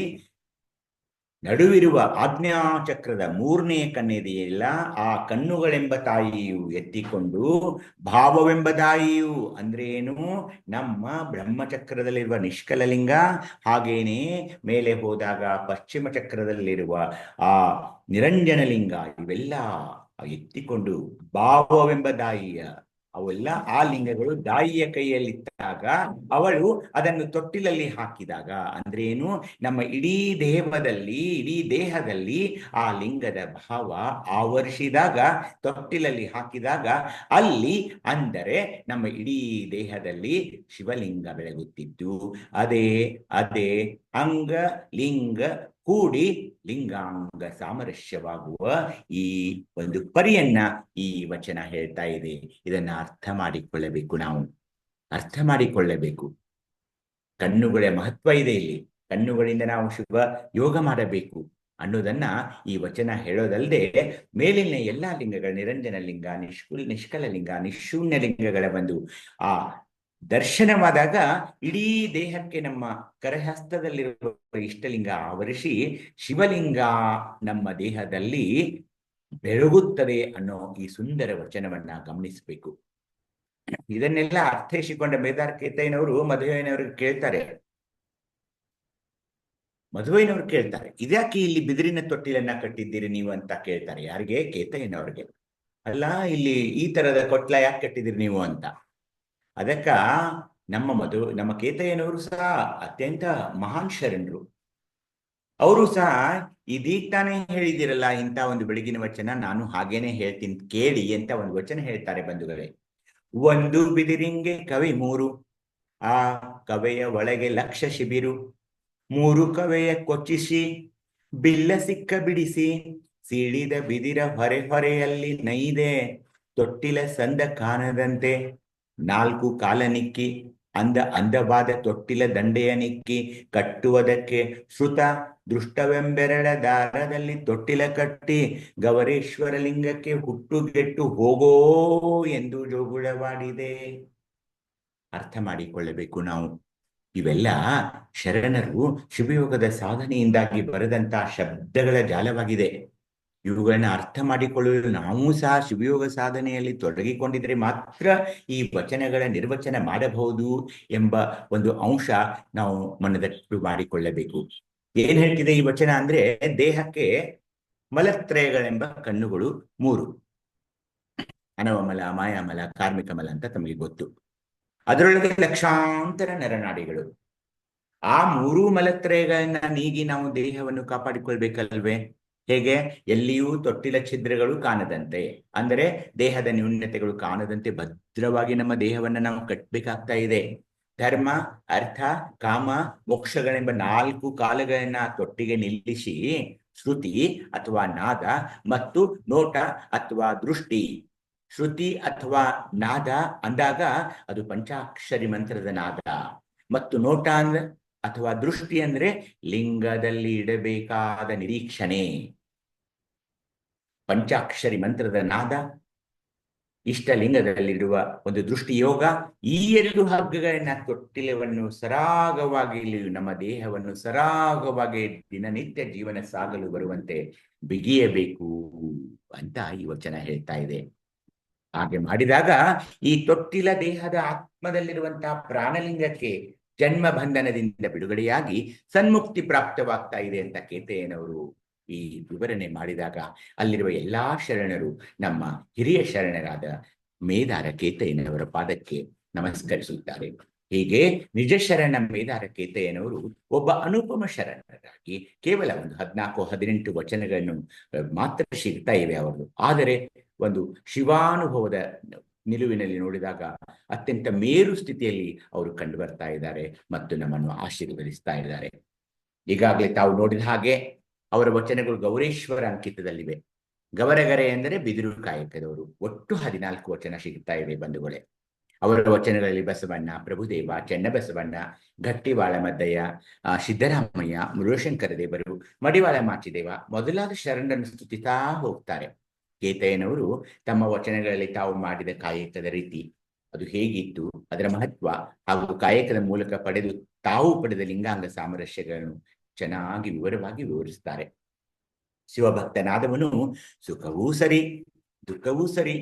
ನಡುವಿರುವ ಆಜ್ಞಾಚಕ್ರದ 3ನೇ ಕಣ್ಣಿದೆಯಲ್ಲ, ಆ ಕಣ್ಣುಗಳೆಂಬ ತಾಯಿಯು ಎತ್ತಿಕೊಂಡು ಭಾವವೆಂಬ ತಾಯಿಯು ಅಂದ್ರೆ ಏನು? ನಮ್ಮ ಬ್ರಹ್ಮಚಕ್ರದಲ್ಲಿರುವ ನಿಷ್ಕಲಲಿಂಗ, ಹಾಗೇನೆ ಮೇಲೆ ಹೋದಾಗ ಪಶ್ಚಿಮ ಚಕ್ರದಲ್ಲಿರುವ ಆ ನಿರಂಜನಲಿಂಗ, ಇವೆಲ್ಲ ಎತ್ತಿಕೊಂಡು ಭಾವವೆಂಬ ದಾಯಿಯ ಅವೆಲ್ಲ ಆ ಲಿಂಗಗಳು ದಾಯಿಯ ಕೈಯಲ್ಲಿದ್ದಾಗ ಅವಳು ಅದನ್ನು ತೊಟ್ಟಿಲಲ್ಲಿ ಹಾಕಿದಾಗ ಅಂದ್ರೆ ಏನು? ನಮ್ಮ ಇಡೀ ದೇಹದಲ್ಲಿ ಆ ಲಿಂಗದ ಭಾವ ಆವರಿಸಿದಾಗ, ತೊಟ್ಟಿಲಲ್ಲಿ ಹಾಕಿದಾಗ ಅಲ್ಲಿ ಅಂದರೆ ನಮ್ಮ ಇಡೀ ದೇಹದಲ್ಲಿ ಶಿವಲಿಂಗ ಬೆಳಗುತ್ತಿದ್ದು, ಅದೇ ಅಂಗ ಲಿಂಗ ಕೂಡಿ ಲಿಂಗಾಂಗ ಸಾಮರಸ್ಯವಾಗುವ ಈ ಒಂದು ಪರಿಯನ್ನ ಈ ವಚನ ಹೇಳ್ತಾ ಇದೆ. ಇದನ್ನ ಅರ್ಥ ಮಾಡಿಕೊಳ್ಳಬೇಕು, ನಾವು ಅರ್ಥ ಮಾಡಿಕೊಳ್ಳಬೇಕು. ಕಣ್ಣುಗಳ ಮಹತ್ವ ಇದೆ ಇಲ್ಲಿ. ಕಣ್ಣುಗಳಿಂದ ನಾವು ಶುಭ ಯೋಗ ಮಾಡಬೇಕು ಅನ್ನೋದನ್ನ ಈ ವಚನ ಹೇಳೋದಲ್ಲದೆ ಮೇಲಿನ ಎಲ್ಲಾ ಲಿಂಗಗಳ ನಿರಂಜನ ಲಿಂಗ, ನಿಷ್ಕಲ ಲಿಂಗ, ನಿಶೂನ್ಯ ಲಿಂಗಗಳ ಒಂದು ಆ ದರ್ಶನವಾದಾಗ ಇಡೀ ದೇಹಕ್ಕೆ ನಮ್ಮ ಕರಹಸ್ತದಲ್ಲಿರುವ ಇಷ್ಟಲಿಂಗ ಆವರಿಸಿ ಶಿವಲಿಂಗ ನಮ್ಮ ದೇಹದಲ್ಲಿ ಬೆಳಗುತ್ತದೆ ಅನ್ನೋ ಈ ಸುಂದರ ವಚನವನ್ನ ಗಮನಿಸಬೇಕು. ಇದನ್ನೆಲ್ಲ ಅರ್ಥೈಸಿಕೊಂಡ ಮೇದಾರ ಕೇತಯ್ಯನವರು ಮಧುವಯ್ಯನವರಿಗೆ ಕೇಳ್ತಾರೆ, ಮಧುವೈನವ್ರು ಕೇಳ್ತಾರೆ, ಇದ್ಯಾಕೆ ಇಲ್ಲಿ ಬಿದಿರಿನ ತೊಟ್ಟಿಲನ್ನ ಕಟ್ಟಿದ್ದೀರಿ ನೀವು ಅಂತ ಕೇಳ್ತಾರೆ. ಯಾರಿಗೆ? ಕೇತಯ್ಯನವ್ರಿಗೆ. ಅಲ್ಲ, ಇಲ್ಲಿ ಈ ತರದ ಕೊಟ್ಲ ಯಾಕೆ ಕಟ್ಟಿದಿರಿ ನೀವು ಅಂತ. ಅದಕ್ಕ ನಮ್ಮ ಕೇತಯ್ಯನವರು ಸಹ ಅತ್ಯಂತ ಮಹಾನ್ ಶರಣರು. ಅವರು ಸಹ ಇದೀಗ ತಾನೇ ಹೇಳಿದಿರಲ್ಲ ಇಂಥ ಒಂದು ಬೆಳಗಿನ ವಚನ, ನಾನು ಹಾಗೇನೆ ಹೇಳ್ತೀನಿ ಕೇಳಿ ಅಂತ ಒಂದು ವಚನ ಹೇಳ್ತಾರೆ ಬಂಧುಗಳೇ. ಒಂದು ಬಿದಿರಿಂಗೆ ಕವಿ ಮೂರು, ಆ ಕವೆಯ ಒಳಗೆ ಲಕ್ಷ ಶಿಬಿರು, ಮೂರು ಕವೆಯ ಕೊಚ್ಚಿಸಿ ಬಿಲ್ಲ ಸಿಕ್ಕ ಬಿಡಿಸಿ, ಸಿಡಿದ ಬಿದಿರ ಹೊರೆ ಹೊರೆಯಲ್ಲಿ ನೈದೆ ತೊಟ್ಟಿಲ ಸಂದ ಕಾಣದಂತೆ, ನಾಲ್ಕು ಕಾಲ ನಿಕ್ಕಿ ಅಂದವಾದ ತೊಟ್ಟಿಲ ದಂಡೆಯ ನಿಕ್ಕಿ ಕಟ್ಟುವುದಕ್ಕೆ ಶ್ರುತ ದೃಷ್ಟವೆಂಬೆರಡ ದಾರದಲ್ಲಿ ತೊಟ್ಟಿಲ ಕಟ್ಟಿ ಗವರೇಶ್ವರ ಲಿಂಗಕ್ಕೆ ಹುಟ್ಟುಗೆಟ್ಟು ಹೋಗೋ ಎಂದು ಜೋಗುಳವಾಡಿದೆ. ಅರ್ಥ ಮಾಡಿಕೊಳ್ಳಬೇಕು ನಾವು. ಇವೆಲ್ಲ ಶರಣರು ಶಿವಯೋಗದ ಸಾಧನೆಯಿಂದಾಗಿ ಬರೆದಂತಹ ಶಬ್ದಗಳ ಜಾಲವಾಗಿದೆ. ಇವುಗಳನ್ನ ಅರ್ಥ ಮಾಡಿಕೊಳ್ಳಲು ನಾವು ಸಹ ಶಿವಯೋಗ ಸಾಧನೆಯಲ್ಲಿ ತೊಡಗಿಕೊಂಡಿದ್ರೆ ಮಾತ್ರ ಈ ವಚನಗಳ ನಿರ್ವಚನ ಮಾಡಬಹುದು ಎಂಬ ಒಂದು ಅಂಶ ನಾವು ಮನದಟ್ಟು ಮಾಡಿಕೊಳ್ಳಬೇಕು. ಏನ್ ಹೇಳ್ತಿದೆ ಈ ವಚನ ಅಂದ್ರೆ, ದೇಹಕ್ಕೆ ಮಲತ್ರಯಗಳೆಂಬ ಕಣ್ಣುಗಳು ಮೂರು, ಅನವಮಲ, ಮಾಯಾಮಲ, ಕಾರ್ಮಿಕ ಮಲ ಅಂತ ತಮಗೆ ಗೊತ್ತು. ಅದರೊಳಗೆ ಲಕ್ಷಾಂತರ ನರನಾಡಿಗಳು. ಆ ಮೂರೂ ಮಲತ್ರಯಗಳನ್ನ ನೀಗಿ ನಾವು ದೇಹವನ್ನು ಕಾಪಾಡಿಕೊಳ್ಬೇಕಲ್ವೇ? ಹೇಗೆ? ಎಲ್ಲಿಯೂ ತೊಟ್ಟಿಲ ಛಿದ್ರಗಳು ಕಾಣದಂತೆ, ಅಂದರೆ ದೇಹದ ನ್ಯೂನ್ಯತೆಗಳು ಕಾಣದಂತೆ ಭದ್ರವಾಗಿ ನಮ್ಮ ದೇಹವನ್ನು ನಾವು ಕಟ್ಟಬೇಕಾಗ್ತಾ ಇದೆ. ಧರ್ಮ, ಅರ್ಥ, ಕಾಮ, ಮೋಕ್ಷಗಳೆಂಬ ನಾಲ್ಕು ಕಾಲಗಳನ್ನ ತೊಟ್ಟಿಗೆ ನಿಲ್ಲಿಸಿ ಶ್ರುತಿ ಅಥವಾ ನಾದ ಮತ್ತು ನೋಟ ಅಥವಾ ದೃಷ್ಟಿ. ಶ್ರುತಿ ಅಥವಾ ನಾದ ಅಂದಾಗ ಅದು ಪಂಚಾಕ್ಷರಿ ಮಂತ್ರದ ನಾದ, ಮತ್ತು ನೋಟ ಅಂದ್ರೆ ಅಥವಾ ದೃಷ್ಟಿ ಅಂದ್ರೆ ಲಿಂಗದಲ್ಲಿ ಇಡಬೇಕಾದ ನಿರೀಕ್ಷಣೆ. ಪಂಚಾಕ್ಷರಿ ಮಂತ್ರದ ನಾದ, ಇಷ್ಟಲಿಂಗದಲ್ಲಿರುವ ಒಂದು ದೃಷ್ಟಿ ಯೋಗ. ಈ ಎರಡು ಹಗ್ಗಗಳನ್ನ ತೊಟ್ಟಿಲವನ್ನು ಸರಾಗವಾಗಿ, ನಮ್ಮ ದೇಹವನ್ನು ಸರಾಗವಾಗಿ ದಿನನಿತ್ಯ ಜೀವನ ಸಾಗಲು ಬರುವಂತೆ ಬಿಗಿಯಬೇಕು ಅಂತ ಈ ವಚನ ಹೇಳ್ತಾ ಇದೆ. ಹಾಗೆ ಮಾಡಿದಾಗ ಈ ತೊಟ್ಟಿಲ ದೇಹದ ಆತ್ಮದಲ್ಲಿರುವಂತಹ ಪ್ರಾಣಲಿಂಗಕ್ಕೆ ಜನ್ಮ ಬಂಧನದಿಂದ ಬಿಡುಗಡೆಯಾಗಿ ಸನ್ಮುಕ್ತಿ ಪ್ರಾಪ್ತವಾಗ್ತಾ ಇದೆ ಅಂತ ಕೇತಯ್ಯನವರು ಈ ವಿವರಣೆ ಮಾಡಿದಾಗ ಅಲ್ಲಿರುವ ಎಲ್ಲಾ ಶರಣರು ನಮ್ಮ ಹಿರಿಯ ಶರಣರಾದ ಮೇದಾರ ಕೇತಯ್ಯನವರ ಪಾದಕ್ಕೆ ನಮಸ್ಕರಿಸುತ್ತಾರೆ. ಹೀಗೆ ನಿಜ ಶರಣ ಮೇದಾರ ಕೇತಯ್ಯನವರು ಒಬ್ಬ ಅನುಪಮ ಶರಣರಾಗಿ ಕೇವಲ ಒಂದು 14-18 ವಚನಗಳನ್ನು ಮಾತ್ರ ಸಿಗ್ತಾ ಇವೆ ಅವರು. ಆದರೆ ಒಂದು ಶಿವಾನುಭವದ ನಿಲುವಿನಲ್ಲಿ ನೋಡಿದಾಗ ಅತ್ಯಂತ ಮೇರು ಸ್ಥಿತಿಯಲ್ಲಿ ಅವರು ಕಂಡು ಬರ್ತಾ ಇದ್ದಾರೆ ಮತ್ತು ನಮ್ಮನ್ನು ಆಶೀರ್ವದಿಸ್ತಾ ಇದ್ದಾರೆ. ಈಗಾಗಲೇ ತಾವು ನೋಡಿದ ಹಾಗೆ ಅವರ ವಚನಗಳು ಗೌರೇಶ್ವರ ಅಂಕಿತದಲ್ಲಿವೆ. ಗವರಗರೆ ಎಂದರೆ ಬಿದಿರು ಕಾಯಕದವರು. ಒಟ್ಟು 14 ವಚನ ಸಿಗ್ತಾ ಇವೆ ಬಂಧುಗಳೇ. ಅವರ ವಚನಗಳಲ್ಲಿ ಬಸವಣ್ಣ, ಪ್ರಭುದೇವ, ಚೆನ್ನಬಸವಣ್ಣ, ಗಟ್ಟಿವಾಳ ಮದ್ದಯ್ಯ, ಸಿದ್ದರಾಮಯ್ಯ, ಮುರುಳಶಂಕರ ದೇವರು, ಮಡಿವಾಳ ಮಾಚಿದೇವ ಮೊದಲಾದ ಶರಣರನ್ನು ಸ್ತುತಿತಾ ಹೋಗ್ತಾರೆ. ಕೇತಯ್ಯನವರು ತಮ್ಮ ವಚನಗಳಲ್ಲಿ ತಾವು ಮಾಡಿದ ಕಾಯಕದ ರೀತಿ, ಅದು ಹೇಗಿತ್ತು, ಅದರ ಮಹತ್ವ ಹಾಗೂ ಕಾಯಕದ ಮೂಲಕ ತಾವು ಪಡೆದ ಲಿಂಗಾಂಗ ಸಾಮರಸ್ಯಗಳನ್ನು ಚೆನ್ನಾಗಿ ವಿವರವಾಗಿ ವಿವರಿಸ್ತಾರೆ. ಶಿವಭಕ್ತನಾದವನು ಸುಖವೂ ಸರಿ, ದುಃಖವೂ ಸರಿ,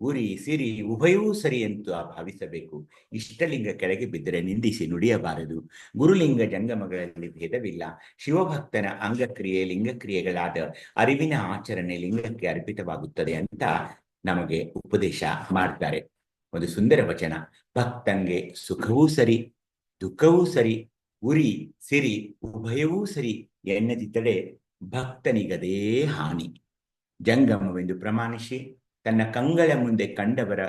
ಉರಿ ಸಿರಿ ಉಭಯವೂ ಸರಿ ಅಂತ ಭಾವಿಸಬೇಕು. ಇಷ್ಟಲಿಂಗ ಕೆಳಗೆ ಬಿದ್ದರೆ ನಿಂದಿಸಿ ನುಡಿಯಬಾರದು. ಗುರುಲಿಂಗ ಜಂಗಮಗಳಲ್ಲಿ ಭೇದವಿಲ್ಲ. ಶಿವಭಕ್ತನ ಅಂಗಕ್ರಿಯೆ ಲಿಂಗಕ್ರಿಯೆಗಳಾದ ಅರಿವಿನ ಆಚರಣೆ ಲಿಂಗಕ್ಕೆ ಅರ್ಪಿತವಾಗುತ್ತದೆ ಅಂತ ನಮಗೆ ಉಪದೇಶ ಮಾಡ್ತಾರೆ. ಒಂದು ಸುಂದರ ವಚನ. ಭಕ್ತಂಗೆ ಸುಖವೂ ಸರಿ, ದುಃಖವೂ ಸರಿ, ಉರಿ ಸಿರಿ ಉಭಯವೂ ಸರಿ ಎನ್ನದಿದ್ದರೆ ಭಕ್ತನಿಗದೇ ಹಾನಿ. ಜಂಗಮವೆಂದು ಪ್ರಮಾಣಿಸಿ ತನ್ನ ಕಂಗಳ ಮುಂದೆ ಕಂಡವರ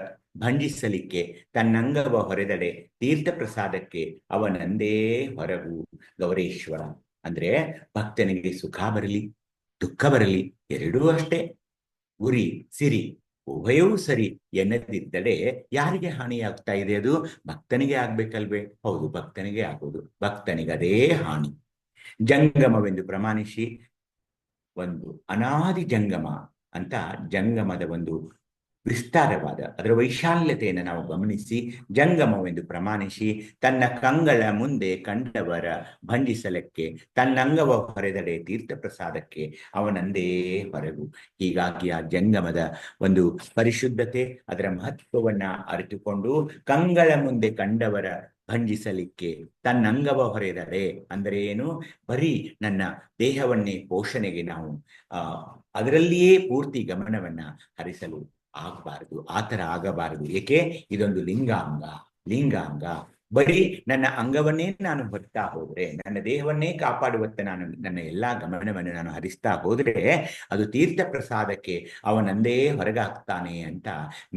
ಭಂಜಿಸಲಿಕ್ಕೆ ತನ್ನಂಗವ ಹೊರೆದಡೆ ತೀರ್ಥ ಪ್ರಸಾದಕ್ಕೆ ಅವನಂದೇ ಹೊರಗು ಗೌರೇಶ್ವರ. ಅಂದ್ರೆ ಭಕ್ತನಿಗೆ ಸುಖ ಬರಲಿ ದುಃಖ ಬರಲಿ ಎರಡೂ ಅಷ್ಟೇ, ಗುರಿ ಸಿರಿ ಉಭಯವೂ ಸರಿ ಎನ್ನದಿದ್ದಡೆ ಯಾರಿಗೆ ಹಾನಿಯಾಗ್ತಾ ಇದೆ? ಅದು ಭಕ್ತನಿಗೆ ಆಗ್ಬೇಕಲ್ವೇ? ಹೌದು, ಭಕ್ತನಿಗೆ ಆಗುವುದು. ಭಕ್ತನಿಗದೇ ಹಾನಿ. ಜಂಗಮವೆಂದು ಪ್ರಮಾಣಿಸಿ ಒಂದು ಅನಾದಿ ಜಂಗಮ ಅಂತ ಜಂಗಮದ ಒಂದು ವಿಸ್ತಾರವಾದ ಅದರ ವೈಶಾಲ್ಯತೆಯನ್ನು ನಾವು ಗಮನಿಸಿ ಜಂಗಮವೆಂದು ಪ್ರಮಾಣಿಸಿ ತನ್ನ ಕಂಗಳ ಮುಂದೆ ಕಂಡವರ ಭಂಜಿಸಲಕ್ಕೆ ತನ್ನಂಗವ ಹೊರೆದಡೆ ತೀರ್ಥ ಪ್ರಸಾದಕ್ಕೆ ಅವನಂದೇ ಹೊರಗು. ಹೀಗಾಗಿ ಆ ಜಂಗಮದ ಒಂದು ಪರಿಶುದ್ಧತೆ ಅದರ ಮಹತ್ವವನ್ನ ಅರಿತುಕೊಂಡು ಕಂಗಳ ಮುಂದೆ ಕಂಡವರ ಭಂಜಿಸಲಿಕ್ಕೆ ತನ್ನಂಗವ ಹೊರೆದರೆ ಅಂದರೆ ಏನು, ಬರೀ ನನ್ನ ದೇಹವನ್ನೇ ಪೋಷಣೆಗೆ ನಾವು ಅದರಲ್ಲಿಯೇ ಪೂರ್ತಿ ಗಮನವನ್ನ ಹರಿಸಲು ಆಗಬಾರದು, ಆ ಥರ ಆಗಬಾರದು. ಏಕೆ, ಇದೊಂದು ಲಿಂಗಾಂಗ ಬರೀ ನನ್ನ ಅಂಗವನ್ನೇ ನಾನು ಹೊತ್ತಾ ಹೋದ್ರೆ, ನನ್ನ ದೇಹವನ್ನೇ ಕಾಪಾಡುವತ್ತ ನಾನು ನನ್ನ ಎಲ್ಲಾ ಗಮನವನ್ನು ನಾನು ಹರಿಸ್ತಾ ಹೋದ್ರೆ ಅದು ತೀರ್ಥ ಪ್ರಸಾದಕ್ಕೆ ಅವನಂದೇ ಹೊರಗಾಗ್ತಾನೆ ಅಂತ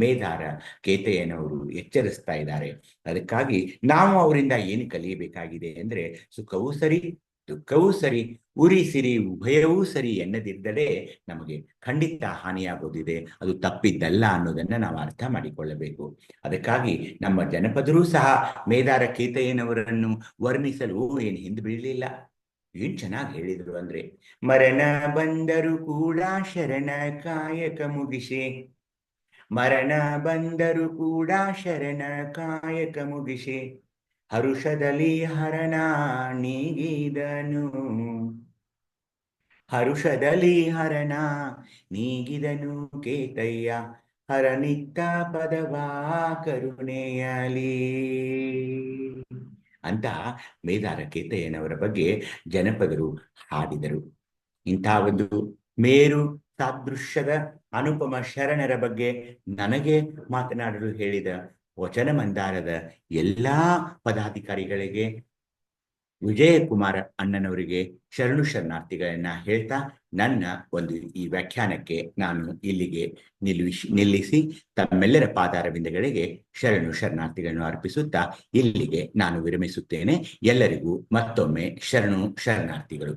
ಮೇಧಾರ ಕೇತಯ್ಯನವರು ಎಚ್ಚರಿಸ್ತಾ ಇದ್ದಾರೆ. ಅದಕ್ಕಾಗಿ ನಾವು ಅವರಿಂದ ಏನು ಕಲಿಯಬೇಕಾಗಿದೆ ಅಂದ್ರೆ, ಸುಖವೂ ಸರಿ ದುಃಖವೂ ಸರಿ ಉರಿ ಸಿರಿ ಉಭಯವೂ ಸರಿ ಎನ್ನದಿದ್ದರೆ ನಮಗೆ ಖಂಡಿತ ಹಾನಿಯಾಗೋದಿದೆ, ಅದು ತಪ್ಪಿದ್ದಲ್ಲ ಅನ್ನೋದನ್ನ ನಾವು ಅರ್ಥ ಮಾಡಿಕೊಳ್ಳಬೇಕು. ಅದಕ್ಕಾಗಿ ನಮ್ಮ ಜನಪದರು ಸಹ ಮೇಧಾರ ಕೇತಯ್ಯನವರನ್ನು ವರ್ಣಿಸಲು ಏನು ಹಿಂದೆ ಬೀಳಲಿಲ್ಲ. ಏನ್ ಚೆನ್ನಾಗಿ ಹೇಳಿದ್ರು ಅಂದ್ರೆ, ಮರಣ ಬಂದರು ಕೂಡ ಶರಣ ಕಾಯಕ ಮುಗಿಸೆ, ಮರಣ ಬಂದರು ಕೂಡ ಶರಣ ಕಾಯಕ ಮುಗಿಸೆ, ಹರುಷದಲ್ಲಿ ಹರಣ ನೀಗಿದನು, ಹರುಷದಲ್ಲಿ ಹರಣ ನೀಗಿದನು ಕೇತಯ್ಯ, ಹರನಿತ್ತ ಪದವಾ ಕರುಣೆಯಲಿ ಅಂತ ಮೇಧಾರ ಕೇತಯ್ಯನವರ ಬಗ್ಗೆ ಜನಪದರು ಹಾಡಿದರು. ಇಂಥ ಒಂದು ಮೇರು ಸಾದೃಶ್ಯದ ಅನುಪಮ ಶರಣರ ಬಗ್ಗೆ ನನಗೆ ಮಾತನಾಡಲು ಹೇಳಿದ ವಚನ ಮಂದಾರದ ಎಲ್ಲಾ ಪದಾಧಿಕಾರಿಗಳಿಗೆ, ವಿಜಯಕುಮಾರ ಅಣ್ಣನವರಿಗೆ ಶರಣು ಶರಣಾರ್ಥಿಗಳನ್ನ ಹೇಳ್ತಾ ನನ್ನ ಒಂದು ಈ ವ್ಯಾಖ್ಯಾನಕ್ಕೆ ನಾನು ಇಲ್ಲಿಗೆ ನಿಲ್ಲಿಸಿ ತಮ್ಮೆಲ್ಲರ ಪಾದಾರವಿಂದಗಳಿಗೆ ಶರಣು ಶರಣಾರ್ಥಿಗಳನ್ನು ಅರ್ಪಿಸುತ್ತಾ ಇಲ್ಲಿಗೆ ನಾನು ವಿರಮಿಸುತ್ತೇನೆ. ಎಲ್ಲರಿಗೂ ಮತ್ತೊಮ್ಮೆ ಶರಣು ಶರಣಾರ್ಥಿಗಳು.